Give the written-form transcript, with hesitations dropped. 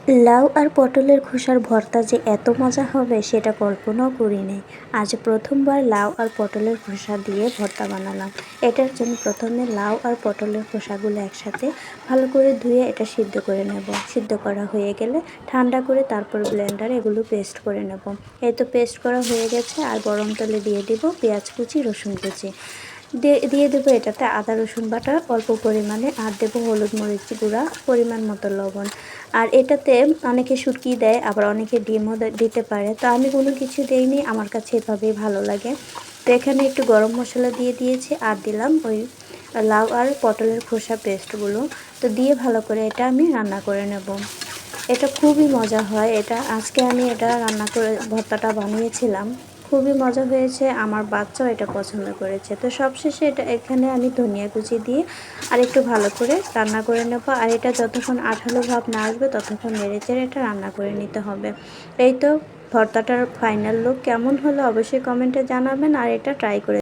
লাউ আর পটলের খোসার ভর্তা যে এত মজা হবে সেটা কল্পনাও করিনি। আজ প্রথমবার লাউ আর পটলের খোসা দিয়ে ভর্তা বানালাম। এটার জন্য প্রথমে লাউ আর পটলের খোসাগুলো একসাথে ভালো করে ধুয়ে এটা সিদ্ধ করে নেব। সিদ্ধ করা হয়ে গেলে ঠান্ডা করে তারপর ব্লেন্ডারে এগুলো পেস্ট করে নেব। এই তো পেস্ট করা হয়ে গেছে। আর গরম তেলে দিয়ে দিব পেঁয়াজ কুচি, রসুন কুচি, দিয়ে দেবো এটাতে আদা রসুন বাটা অল্প পরিমাণে, আর দেবো হলুদ মরিচ গুঁড়া, পরিমাণ মতো লবণ। আর এটাতে অনেকে শুটকি দেয়, আবার অনেকে ডিমও দিতে পারে। তো আমি কোনো কিছু দেইনি, আমার কাছে এভাবেই ভালো লাগে। তো এখানে একটু গরম মশলা দিয়ে দিয়েছি, আর দিলাম ওই লাউ আর পটলের খোসা পেস্টগুলো। তো দিয়ে ভালো করে এটা আমি রান্না করে নেব। এটা খুবই মজা হয়। আজকে আমি এটা রান্না করে ভর্তাটা বানিয়েছিলাম, খুবই মজা হয়েছে। আমার বাচ্চাও এটা পছন্দ করেছে। তো সবশেষে এখানে আমি ধনিয়া কুচি দিয়ে আর একটু ভালো করে রান্না করে নেব। আর এটা যতক্ষণ আঠালো ভাব না আসবে ততক্ষণ নেড়েচেড়ে এটা রান্না করে নিতে হবে। এই তো ভর্তাটার ফাইনাল লুক কেমন হলো অবশ্যই কমেন্টে জানাবেন, আর এটা ট্রাই করে